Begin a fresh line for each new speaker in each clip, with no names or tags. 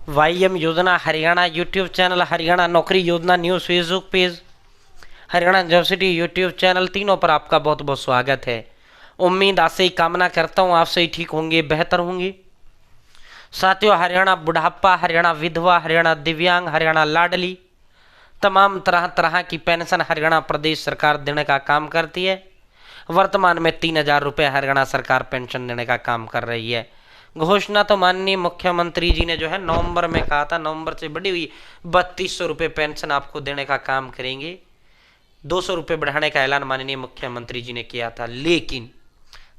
वाईएम योजना Haryana YouTube channel, Haryana नौकरी योजना news Facebook page, Haryana university YouTube channel, तीनों पर आपका बहुत बहुत स्वागत है। उम्मीद आशा ही कामना करता हूँ आप सही ठीक होंगे, बेहतर होंगे। साथियों, हरियाणा बुढ़ापा, हरियाणा विधवा, हरियाणा दिव्यांग, हरियाणा लाडली, तमाम तरह तरह की पेंशन हरियाणा प्रदेश सरकार देने का काम करती है। वर्तमान में 3,000 रुपये हरियाणा सरकार पेंशन देने का काम कर रही है। घोषणा तो माननीय मुख्यमंत्री जी ने जो है नवंबर में कहा था, नवंबर से बढ़ी हुई 3200 रुपये पेंशन आपको देने का काम करेंगे। 200 रुपये बढ़ाने का ऐलान माननीय मुख्यमंत्री जी ने किया था, लेकिन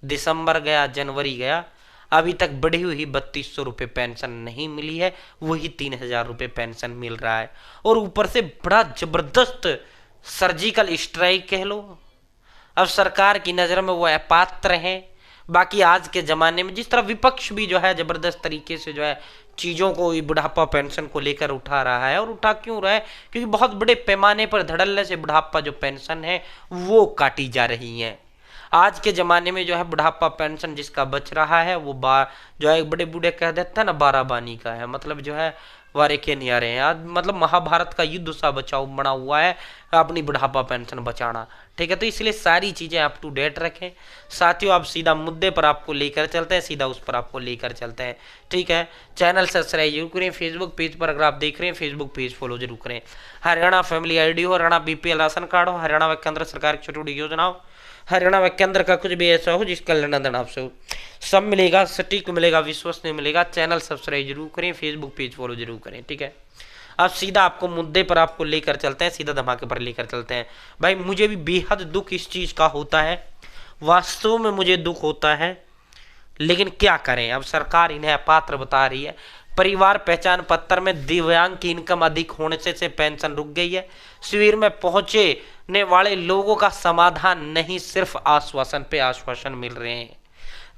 दिसंबर गया, जनवरी गया, अभी तक बढ़ी हुई 3200 रुपये पेंशन नहीं मिली है। वही 3,000 रुपये पेंशन मिल रहा है, और ऊपर से बड़ा जबरदस्त सर्जिकल स्ट्राइक कह लो। अब सरकार की नज़र में वो अपात्र हैं। बाकी आज के ज़माने में जिस तरह विपक्ष भी जो है ज़बरदस्त तरीके से जो है चीज़ों को, बुढ़ापा पेंशन को लेकर उठा रहा है, और उठा क्यों रहा है? क्योंकि बहुत बड़े पैमाने पर धड़ल्ले से बुढ़ापा जो पेंशन है वो काटी जा रही हैं। आज के ज़माने में जो है बुढ़ापा पेंशन जिसका बच रहा है वो जो है बड़े बूढ़े कह देते हैं ना, 12 बानी का है। मतलब जो है वारे के नहीं आ रहे हैं आज, मतलब महाभारत का युद्ध सा बचाव बना हुआ है अपनी बुढ़ापा पेंशन बचाना। ठीक है, तो इसलिए सारी चीज़ें अप टू डेट रखें। साथियों, आप सीधा मुद्दे पर आपको लेकर चलते हैं, सीधा उस पर आपको लेकर चलते हैं। ठीक है, चैनल सब्सक्राइब जरूर करें। फेसबुक पेज पर अगर आप देख रहे हैं, फेसबुक पेज फॉलो जरूर करें। हरियाणा फैमिली आईडी हो, हरियाणा बीपीएल राशन कार्ड हो, हरियाणा व केंद्र सरकार की छोटी छोटी योजना हो, हरियाणा व केंद्र का कुछ भी ऐसा हो जिसका लेना देना आपसे हो, सब मिलेगा, सटीक मिलेगा, विश्वसनीय मिलेगा। चैनल सब्सक्राइब जरूर करें, फेसबुक पेज फॉलो जरूर करें। ठीक है, अब सीधा आपको मुद्दे पर आपको लेकर चलते हैं, सीधा धमाके पर लेकर चलते हैं। भाई, मुझे भी बेहद दुख इस चीज़ का होता है, वास्तव में मुझे दुख होता है, लेकिन क्या करें? अब सरकार इन्हें अपात्र बता रही है। परिवार पहचान पत्र में दिव्यांग की इनकम अधिक होने से पेंशन रुक गई है। शिविर में पहुंचने वाले लोगों का समाधान नहीं, सिर्फ आश्वासन पे आश्वासन मिल रहे हैं।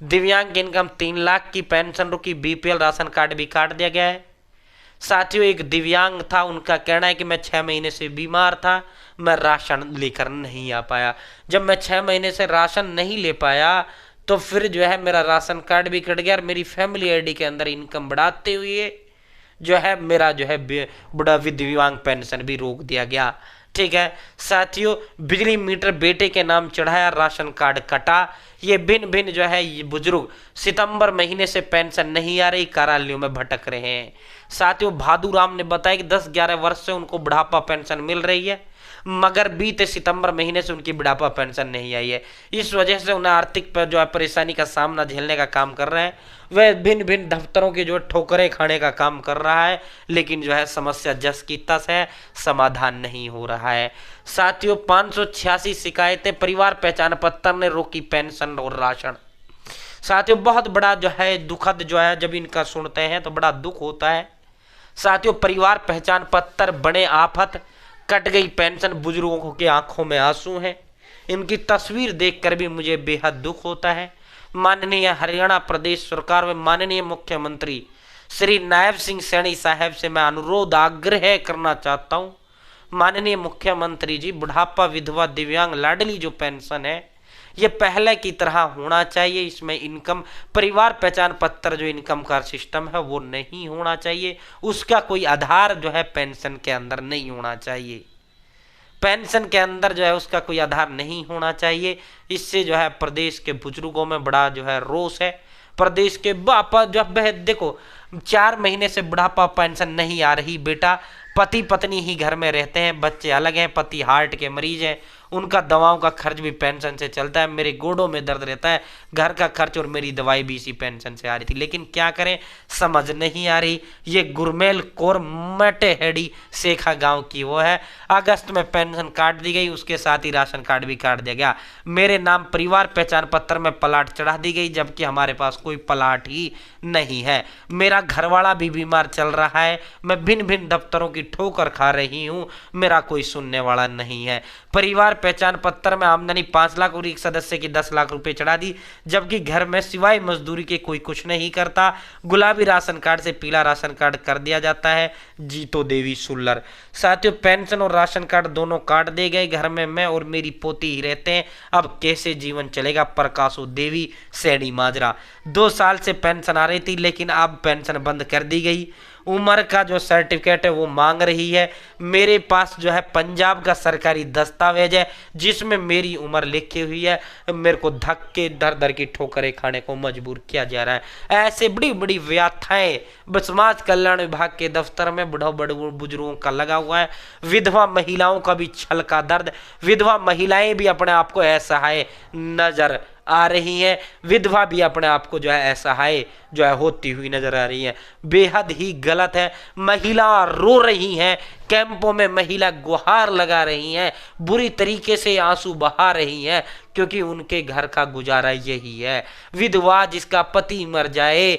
दिव्यांग की इनकम 3 लाख की पेंशन रुकी, बीपीएल राशन कार्ड भी काट दिया गया है। साथियों, एक दिव्यांग था, उनका कहना है कि मैं 6 महीने से बीमार था, मैं राशन लेकर नहीं आ पाया। जब मैं 6 महीने से राशन नहीं ले पाया तो फिर जो है मेरा राशन कार्ड भी कट गया, और मेरी फैमिली आईडी के अंदर इनकम बढ़ाते हुए जो है मेरा जो है बुढ़ा दिव्यांग पेंशन भी रोक दिया गया। ठीक है साथियों, बिजली मीटर बेटे के नाम चढ़ाया, राशन कार्ड कटा। ये भिन्न भिन्न जो है ये बुजुर्ग सितंबर महीने से पेंशन नहीं आ रही, कार्यालयों में भटक रहे हैं। साथियों, भादू राम ने बताया कि 10-11 वर्ष से उनको बुढ़ापा पेंशन मिल रही है, मगर बीते सितंबर महीने से उनकी बुढ़ापा पेंशन नहीं आई है। इस वजह से उन्हें आर्थिक पर जो है परेशानी का सामना झेलने का काम कर रहे हैं। वह भिन्न भिन्न दफ्तरों की जो ठोकरें खाने का काम कर रहा है, लेकिन जो है समस्या जस की तस है, समाधान नहीं हो रहा है। साथियों, 586 शिकायतें, परिवार पहचान पत्र ने रोकी पेंशन और राशन। साथियों, बहुत बड़ा जो है दुखद जो है जब इनका सुनते हैं तो बड़ा दुख होता है। साथियों, परिवार पहचान पत्र बने आफत, कट गई पेंशन, बुजुर्गों के आंखों में आंसू हैं। इनकी तस्वीर देखकर भी मुझे बेहद दुख होता है। माननीय हरियाणा प्रदेश सरकार व माननीय मुख्यमंत्री श्री नायब सिंह सैनी साहब से मैं अनुरोध आग्रह करना चाहता हूँ, माननीय मुख्यमंत्री जी, बुढ़ापा विधवा दिव्यांग लाडली जो पेंशन है ये पहले की तरह होना चाहिए। इसमें इनकम, परिवार पहचान पत्र जो इनकम का सिस्टम है वो नहीं होना चाहिए, उसका कोई आधार जो है पेंशन के अंदर नहीं होना चाहिए। पेंशन के अंदर जो है उसका कोई आधार नहीं होना चाहिए। इससे जो है प्रदेश के बुजुर्गों में बड़ा जो है रोष है। प्रदेश के बापा जब देखो 4 महीने से बुढ़ापा पेंशन नहीं आ रही, बेटा पति पत्नी ही घर में रहते हैं, बच्चे अलग हैं, पति हार्ट के मरीज हैं, उनका दवाओं का खर्च भी पेंशन से चलता है, मेरे गोडों में दर्द रहता है, घर का खर्च और मेरी दवाई भी इसी पेंशन से आ रही थी। लेकिन क्या करें, समझ नहीं आ रही। ये गुरमेल कौर मटेहेड़ी सेखा गांव की वो है, अगस्त में पेंशन काट दी गई, उसके साथ ही राशन कार्ड भी काट दिया गया। मेरे नाम परिवार पहचान पत्र में प्लाट चढ़ा दी गई, जबकि हमारे पास कोई प्लाट ही नहीं है। मेरा घरवाला भी बीमार चल रहा है, मैं भिन्न भिन्न दफ्तरों की ठोकर खा रही हूँ, मेरा कोई सुनने वाला नहीं है। परिवार पहचान पत्र में आमदनी 5 लाख और एक सदस्य की 10 लाख रुपए चढ़ा दी, जबकि घर में सिवाय मजदूरी के कोई कुछ नहीं करता। गुलाबी राशन कार्ड से पीला राशन कार्ड कर दिया जाता है। जीतो देवी सुल्लर। साथियों, पेंशन और राशन कार्ड दोनों काट दे गए, घर में मैं और मेरी पोती ही रहते हैं, अब कैसे जीवन चलेगा? प्रकाशो देवी सैनी माजरा। 2 साल से पेंशन आ रही थी, लेकिन अब पेंशन बंद कर दी गई। उम्र का जो सर्टिफिकेट है वो मांग रही है। मेरे पास जो है पंजाब का सरकारी दस्तावेज है जिसमें मेरी उम्र लिखी हुई है। मेरे को धक्के दर दर की ठोकरें खाने को मजबूर किया जा रहा है। ऐसे बड़ी बड़ी व्याख्याएं समाज कल्याण विभाग के दफ्तर में बड़ों बड़े बुजुर्गों का लगा हुआ है। विधवा महिलाओं का भी छल का दर्द, विधवा महिलाएं भी अपने आप को असहाय नजर आ रही है। विधवा भी अपने आप को जो है असहाय जो है होती हुई नजर आ रही है। बेहद ही गलत है। महिला रो रही हैं, कैंपों में महिला गुहार लगा रही हैं, बुरी तरीके से आंसू बहा रही हैं, क्योंकि उनके घर का गुजारा यही है। विधवा जिसका पति मर जाए,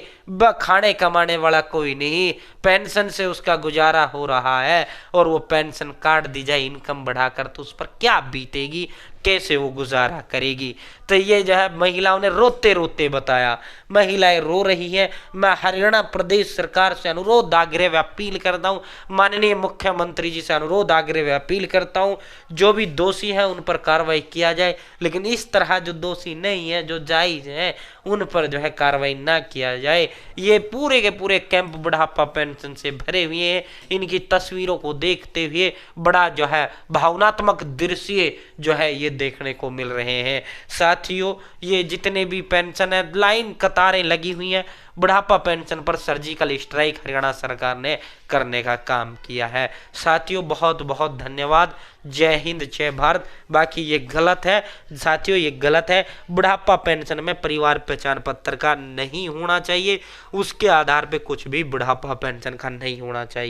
खाने कमाने वाला कोई नहीं, पेंशन से उसका गुजारा हो रहा है और वो पेंशन काट दी जाए इनकम बढ़ाकर, तो उस पर क्या बीतेगी, कैसे वो गुजारा करेगी। तो ये जो है महिलाओं ने रोते रोते बताया, महिलाएं रो रही हैं। मैं हरियाणा प्रदेश सरकार से अनुरोध आग्रह व अपील करता हूँ, माननीय मुख्यमंत्री जी से अनुरोध आग्रह व अपील करता हूँ, जो भी दोषी हैं उन पर कार्रवाई किया जाए, लेकिन इस तरह जो दोषी नहीं है, जो जायज हैं, उन पर जो है कार्रवाई ना किया जाए। ये पूरे के पूरे कैंप बुढ़ापा पेंशन से भरे हुए हैं। इनकी तस्वीरों को देखते हुए बड़ा जो है भावनात्मक दृश्य जो है ये देखने को मिल रहे हैं। साथियों, ये जितने भी पेंशन है, लाइन कतारें लगी हुई हैं। बुढ़ापा पेंशन पर सर्जिकल स्ट्राइक हरियाणा सरकार ने करने का काम किया है। साथियों, बहुत बहुत धन्यवाद। जय हिंद, जय भारत। बाकी ये गलत है साथियों, ये गलत है। बुढ़ापा पेंशन में परिवार पहचान पत्र का नहीं होना चाहिए, उसके आधार पे कुछ भी बुढ़ापा पेंशन का नहीं होना चाहिए।